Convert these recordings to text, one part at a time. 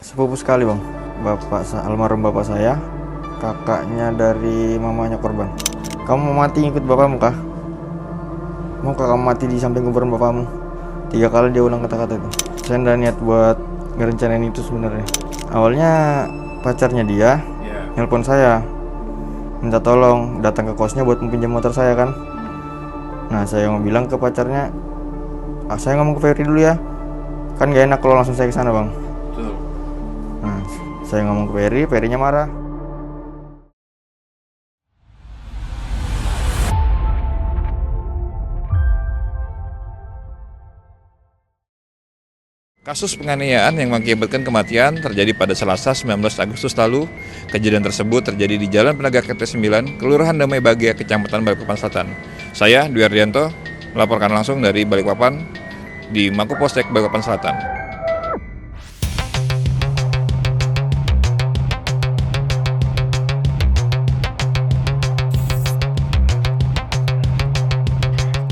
Sepupu sekali bang, almarhum bapak saya, kakaknya dari mamanya korban. Kamu mau mati ikut bapakmu kah? Mau kamu mati di samping kuburan bapakmu? 3 kali dia ulang kata-kata itu. Saya nggak niat buat ngerencanain itu sebenarnya. Awalnya pacarnya dia nelpon saya, minta tolong datang ke kosnya buat pinjam motor saya kan. Nah saya mau bilang ke pacarnya, saya ngomong ke Ferry dulu ya, kan gak enak kalau langsung saya ke sana bang. Betul. Nah saya ngomong ke Ferry-nya marah. Kasus penganiayaan yang mengakibatkan kematian terjadi pada Selasa 19 Agustus lalu. Kejadian tersebut terjadi di Jalan Penaga KT 9, Kelurahan Damai Bahagia, Kecamatan Balikpapan Selatan. Saya, Dwi Ardianto, melaporkan langsung dari Balikpapan di Mapolsek Balikpapan Selatan.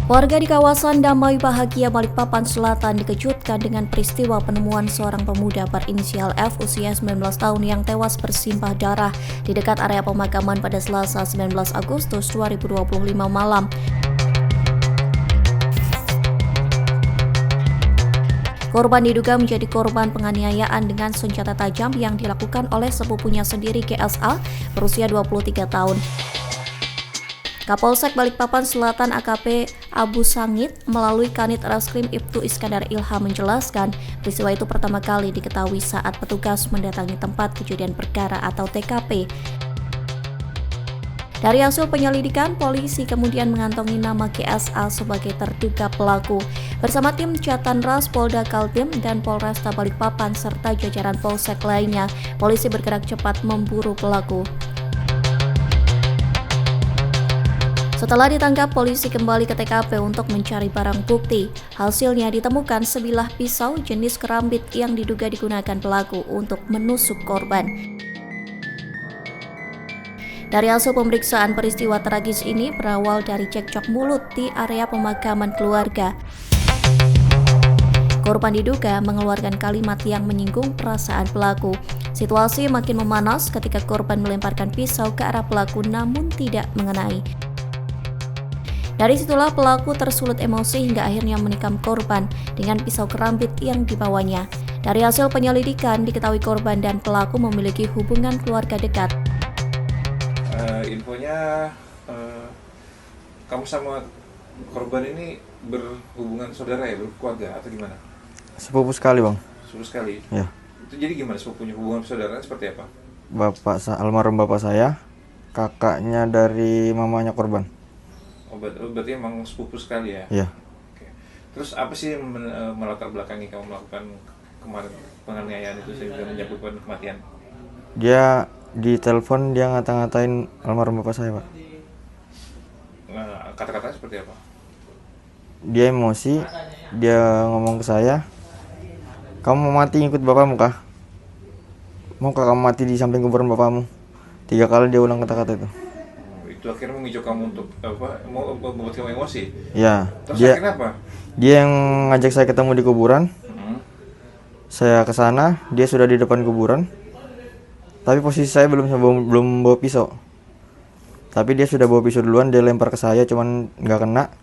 Warga di kawasan Damai Bahagia Balikpapan Selatan dikejutkan dengan peristiwa penemuan seorang pemuda berinisial F usia 19 tahun yang tewas bersimbah darah di dekat area pemakaman pada Selasa 19 Agustus 2025 malam. Korban diduga menjadi korban penganiayaan dengan senjata tajam yang dilakukan oleh sepupunya sendiri GSA berusia 23 tahun. Kapolsek Balikpapan Selatan AKP Abu Sangit melalui Kanit Reskrim Ibtu Iskandar Ilham menjelaskan peristiwa itu pertama kali diketahui saat petugas mendatangi tempat kejadian perkara atau TKP. Dari hasil penyelidikan, polisi kemudian mengantongi nama GSA sebagai terduga pelaku. Bersama tim Jatanras Polda Kaltim dan Polresta Balikpapan serta jajaran polsek lainnya, polisi bergerak cepat memburu pelaku. Setelah ditangkap, polisi kembali ke TKP untuk mencari barang bukti. Hasilnya ditemukan sebilah pisau jenis kerambit yang diduga digunakan pelaku untuk menusuk korban. Dari hasil pemeriksaan, peristiwa tragis ini berawal dari cekcok mulut di area pemakaman keluarga. Korban diduga mengeluarkan kalimat yang menyinggung perasaan pelaku. Situasi makin memanas ketika korban melemparkan pisau ke arah pelaku namun tidak mengenai. Dari situlah pelaku tersulut emosi hingga akhirnya menikam korban dengan pisau kerambit yang dibawanya. Dari hasil penyelidikan diketahui korban dan pelaku memiliki hubungan keluarga dekat. Infonya kamu sama korban ini berhubungan saudara ya, berkeluarga atau gimana? Sepupu sekali bang. Sepupu sekali? Ya. Itu jadi gimana sepupunya, hubungan saudaranya seperti apa? Almarhum bapak saya, kakaknya dari mamanya korban. Oh, berarti emang sepupu sekali ya? Iya. Oke. Terus apa sih yang melatar belakangi kamu melakukan kemarin penganiayaan itu sehingga menyebabkan kematian? Dia di telepon dia ngata-ngatain almarhum bapak saya pak. Nah, kata-katanya seperti apa? Dia emosi, dia ngomong ke saya, kamu mau mati ikut bapakmu kah? Mau kamu mati di samping kuburan bapakmu? 3 kali dia ulang kata-kata itu. Itu akhirnya memicu kamu untuk apa? Mau membuat kamu emosi? Ya. Terus akhirnya apa? Dia yang ngajak saya ketemu di kuburan. Saya ke sana, dia sudah di depan kuburan. Tapi posisi saya belum bawa pisau. Tapi dia sudah bawa pisau duluan, dia lempar ke saya, cuman nggak kena.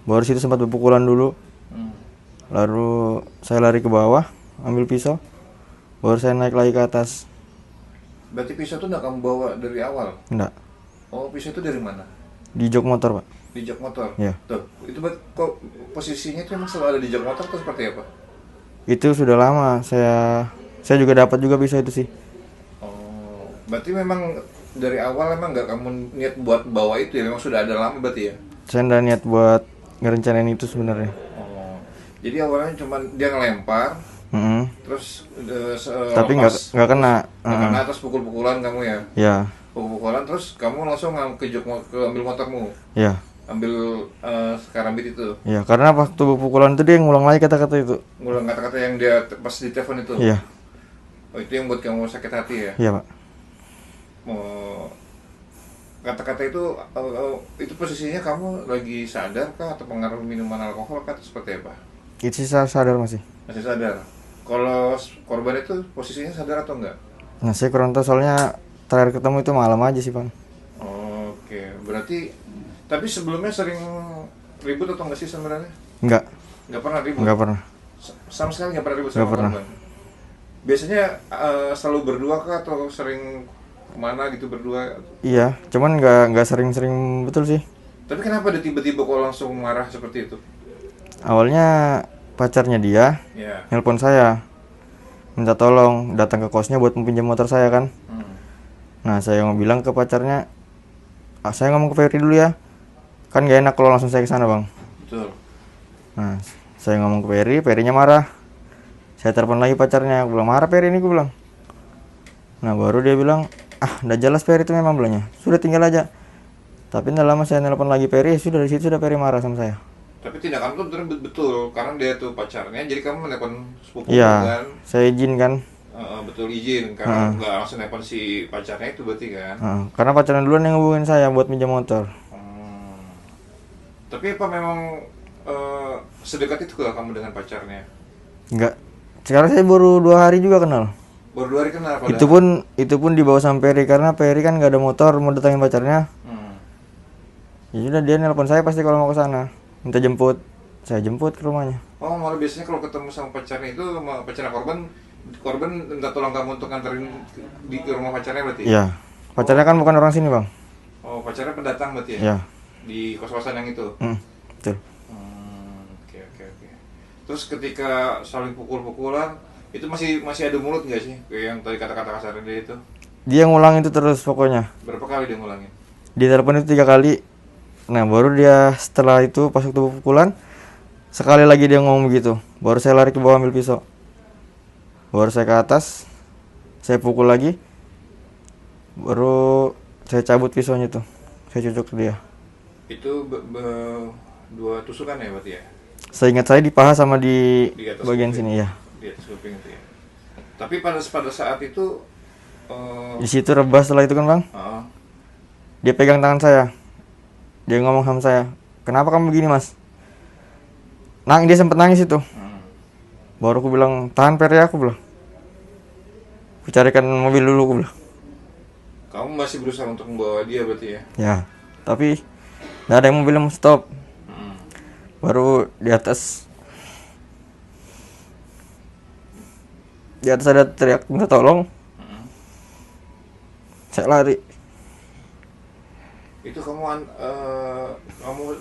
Baru situ sempat berpukulan dulu. Lalu saya lari ke bawah, ambil pisau. Baru saya naik lagi ke atas. Berarti pisau itu nggak kamu bawa dari awal? Enggak. Oh, pisau itu dari mana? Di jok motor pak. Di jok motor? Iya. Tuh, itu kok posisinya itu emang selalu ada di jok motor atau seperti apa? Itu sudah lama, saya juga dapat juga pisau itu sih. Oh, berarti memang dari awal emang nggak kamu niat buat bawa itu ya? Memang sudah ada lama berarti ya? Saya nggak niat buat ngerencanain itu sebenarnya. Oh, jadi awalnya cuma dia ngelempar, terus tapi nggak kena. Nggak kena, terus pukul-pukulan kamu ya? Ya. Pukul-pukulan, terus kamu langsung ambil motormu? Ya. Ambil karambit itu? Ya, karena waktu pukulan itu dia ngulang lagi kata-kata itu. Ngulang kata-kata yang dia pas di telepon itu? Iya. Oh, itu yang buat kamu sakit hati ya? Iya pak. Oh, kata-kata itu posisinya kamu lagi sadar kah atau pengaruh minuman alkohol kah atau seperti apa? Itu sih saya sadar masih. Masih sadar? Kalau korban itu posisinya sadar atau enggak? Nah, saya kurang tahu soalnya terakhir ketemu itu malam aja sih, Bang. Oke, berarti tapi sebelumnya sering ribut atau enggak sih sebenarnya? Enggak, Nggak pernah ribut? enggak pernah. Sama sekali nggak pernah ribut Nggak sama pernah. korban? Biasanya selalu berdua kah atau sering kemana gitu berdua? Iya, cuman nggak sering-sering betul sih. Tapi kenapa ada tiba-tiba kok langsung marah seperti itu? Awalnya pacarnya dia Ya. nelpon saya, minta tolong datang ke kosnya buat meminjam motor saya kan. Nah, saya mau bilang ke pacarnya, saya ngomong ke Ferry dulu ya. Kan gak enak kalau langsung saya ke sana, Bang. Betul. Nah, saya ngomong ke Ferry, Ferrynya marah. Saya telepon lagi pacarnya, aku bilang, marah Ferry ini, aku bilang. Nah, baru dia bilang, udah jelas Ferry itu memang bilangnya. Sudah tinggal aja. Tapi tidak lama saya nelpon lagi Ferry, sudah dari situ sudah Ferry marah sama saya. Tapi tindakan itu betul betul karena dia tuh pacarnya, jadi kamu menelpon sepupu Iya, kan? saya izin kan. Betul izin karena nggak langsung nelpon si pacarnya itu berarti kan? Karena pacarnya duluan yang ngehubungin saya buat minjam motor. Tapi apa memang sedekat itu kalau kamu dengan pacarnya? Enggak. Sekarang saya baru 2 hari juga kenal. Baru 2 hari kenal padahal? Itu pun dibawa sama Ferry karena Ferry kan nggak ada motor mau datangin pacarnya. Ya sudah dia nelpon saya pasti kalau mau ke sana, minta jemput. Saya jemput ke rumahnya. Oh, malah biasanya kalau ketemu sama pacarnya itu sama pacarnya korban minta tolong kamu untuk nganterin ke rumah pacarnya berarti? Iya. Pacarnya kan bukan orang sini, Bang. Oh, pacarnya pendatang berarti ya? Iya. Di kos-kosan yang itu? Betul. Oke. Terus ketika saling pukul-pukulan, itu masih ada mulut nggak sih? Kayak yang tadi kata-kata kasarnya dia itu? Dia ngulang itu terus pokoknya. Berapa kali dia ngulangin? Di telepon itu 3 kali. Nah, baru dia setelah itu pas waktu pukulan sekali lagi dia ngomong begitu. Baru saya lari ke bawah ambil pisau. Baru saya ke atas, saya pukul lagi. Baru saya cabut pisaunya tuh. Saya cucuk ke dia. Itu 2 tusukan ya berarti ya? Seingat saya di paha sama di Di atas bagian kuping. sini ya. Di atas kuping itu ya. Tapi pada saat itu Di situ rebah setelah itu kan, Bang. Dia pegang tangan saya. Dia ngomong sama saya, "Kenapa kamu begini, Mas?" Dia sempat nangis itu. Baru aku bilang, "Tahan Ferry," aku bilang. "Aku carikan mobil dulu," aku bilang. kamu masih berusaha untuk membawa dia berarti ya? Ya, tapi nggak ada yang mobil yang stop. Baru di atas ada teriak minta tolong. Saya lari. Itu kamu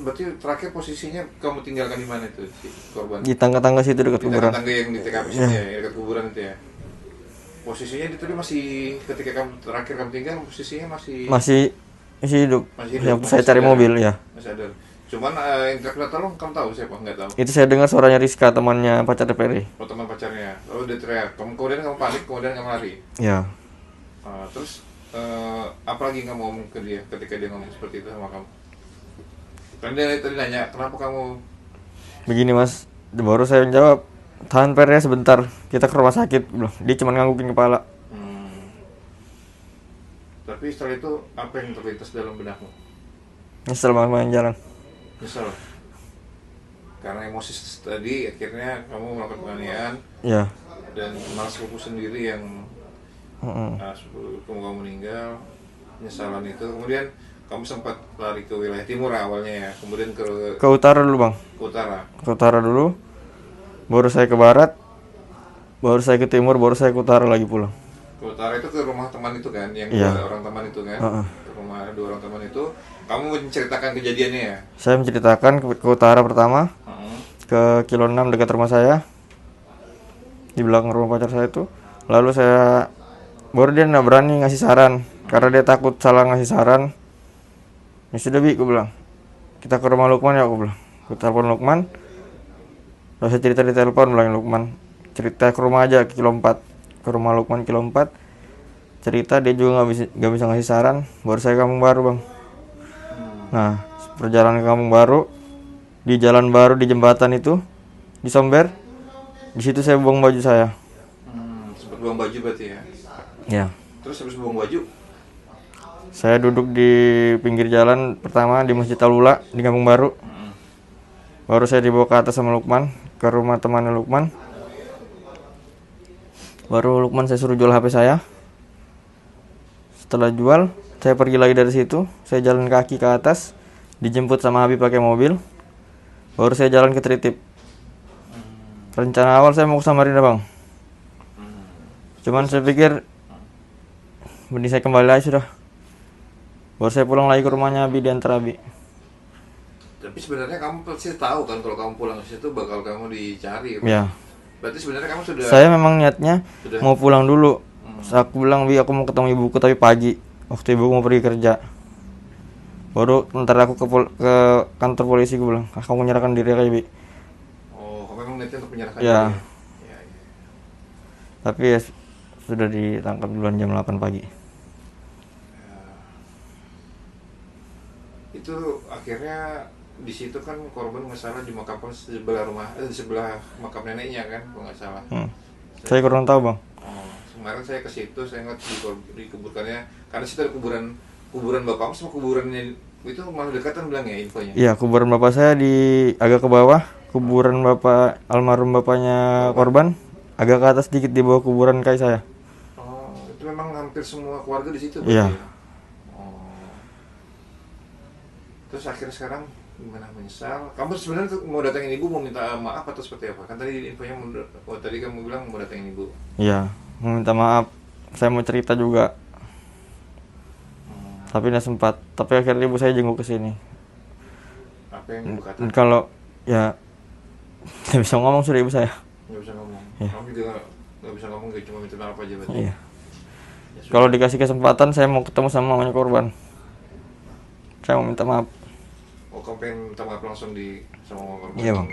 berarti terakhir posisinya kamu tinggalkan di mana itu si korban? Di tangga-tangga situ dekat Di kuburan. tangga yang di TKP situ ya, dekat kuburan itu ya. Posisinya itu tadi masih ketika kamu terakhir kamu tinggal posisinya Masih hidup. Masih hidup, Yang masih saya cari sadar. mobil ya. masih ada. Cuman yang minta tolong kamu tahu siapa? Nggak tahu. Itu saya dengar suaranya Rizka, temannya pacar Ferry. Oh, teman pacarnya. Lalu dia teriak. Kemudian kamu panik, kemudian kamu lari. Ya. Terus apa lagi kamu ngomong ke dia ketika dia ngomong seperti itu sama kamu? Kan dia tadi nanya, kenapa kamu? Begini, Mas. Baru saya jawab, "Tahan Ferry sebentar, kita ke rumah sakit." Dia cuma nganggukin kepala. Tapi setelah itu apa yang terlintas dalam benakmu? Nyesel banget main jalan. Nyesel. Karena emosi tadi akhirnya kamu melakukan penganiayaan Ya. dan malah sepupu sendiri yang sepupu kamu meninggal, penyesalan itu. Kemudian kamu sempat lari ke wilayah timur awalnya ya, kemudian ke Ke utara dulu, Bang. utara. Ke utara dulu. Baru saya ke barat. Baru saya ke timur, baru saya ke utara lagi pulang. Ke utara itu ke rumah teman itu kan, yang Iya. 2 orang teman itu kan. Ke rumah 2 orang teman itu, kamu menceritakan kejadiannya ya. Saya menceritakan ke utara pertama, ke kilo 6 dekat rumah saya, di belakang rumah pacar saya itu. Lalu baru dia nggak berani ngasih saran, karena dia takut salah ngasih saran. Ya sudah Bi, aku bilang, kita ke rumah Lukman ya, aku bilang. Aku telepon Lukman. Lalu saya cerita di telepon, bilang Lukman, cerita ke rumah aja, ke kilo 4. Ke rumah Lukman kilo 4. Cerita, dia juga nggak bisa ngasih saran. Baru saya ke Kampung Baru, Bang. Nah, perjalanan ke Kampung Baru, di jalan baru di jembatan itu, di Somber, di situ saya buang baju saya. Sempat buang baju berarti ya. Ya. Terus habis buang baju, Saya duduk di pinggir jalan pertama di Masjid Al-Ula di Kampung Baru. Baru saya dibawa ke atas sama Lukman, ke rumah temannya Lukman. Baru Lukman saya suruh jual HP saya. Setelah jual, saya pergi lagi dari situ. Saya jalan kaki ke atas, dijemput sama Habib pakai mobil. Baru saya jalan ke Tritip. Rencana awal saya mau ke Samarinda, Bang. Cuman saya pikir mending saya kembali lagi sudah. Baru saya pulang lagi ke rumahnya Abi di Antarabi. Tapi sebenarnya kamu pasti tahu kan kalau kamu pulang ke situ bakal kamu dicari. Ya. Berarti sebenarnya kamu sudah. Saya memang niatnya Sudah. mau pulang dulu. Aku bilang, Bi, aku mau ketemu ibuku tapi pagi. Waktu ibuku mau pergi kerja. Baru ntar aku ke kantor polisi, gue bilang, kamu menyerahkan diri aja, Bi. Oh, kamu memang niatnya untuk menyerahkan Ya. diri. Ya. Tapi ya sudah ditangkap duluan jam 8 pagi. Itu akhirnya di situ kan korban nggak salah dimakamkan sebelah di sebelah makam neneknya kan, kalau nggak salah. Saya kurang tahu, Bang. Oh, kemarin saya ke situ, saya ngeliat dikuburkannya, karena situ ada kuburan bapakmu sama kuburannya itu malah dekatan bilang ya infonya. Iya, kuburan bapak saya agak ke bawah. Kuburan bapak almarhum bapaknya korban agak ke atas sedikit di bawah kuburan kai saya. Oh, itu memang hampir semua keluarga di situ. Iya. berarti ya? Oh. Terus akhirnya sekarang gimana, menyesal? Kamu sebenarnya tuh mau datangin ibu, mau minta maaf atau seperti apa? Kan tadi infonya tadi kamu bilang mau datangin ibu. Iya, mau minta maaf. Saya mau cerita juga. Tapi tidak sempat. Tapi akhirnya ibu saya jenguk ke sini. Apa yang ibu kata? Dan kalau ya tidak bisa ngomong sudah ibu saya. Nggak bisa ngomong. Iya. Kamu juga nggak bisa ngomong, cuma minta maaf aja berarti. Iya. Ya, sudah. Kalau dikasih kesempatan saya mau ketemu sama mamanya korban. Saya mau minta maaf. Oh, kamu pengen minta maaf langsung sama korban? Iya, Bang.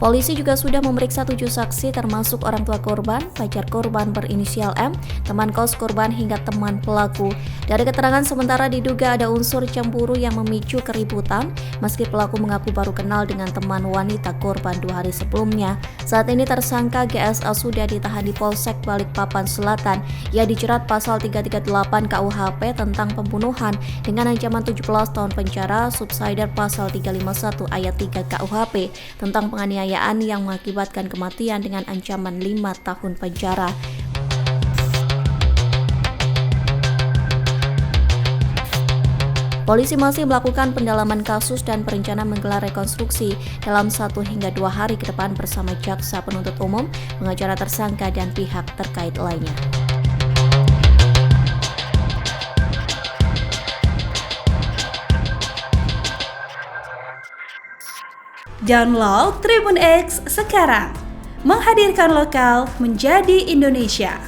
Polisi juga sudah memeriksa 7 saksi termasuk orang tua korban, pacar korban berinisial M, teman kos korban hingga teman pelaku. Dari keterangan sementara diduga ada unsur cemburu yang memicu keributan meski pelaku mengaku baru kenal dengan teman wanita korban 2 hari sebelumnya. Saat ini tersangka GSA sudah ditahan di Polsek Balikpapan Selatan. Ia dijerat pasal 338 KUHP tentang pembunuhan dengan ancaman 17 tahun penjara, subsidiar pasal 351 ayat 3 KUHP tentang penganiayaan yang mengakibatkan kematian dengan ancaman 5 tahun penjara. Polisi masih melakukan pendalaman kasus dan berencana menggelar rekonstruksi dalam 1 hingga 2 hari ke depan bersama jaksa penuntut umum, pengacara tersangka dan pihak terkait lainnya. Download Tribun X sekarang, menghadirkan lokal menjadi Indonesia.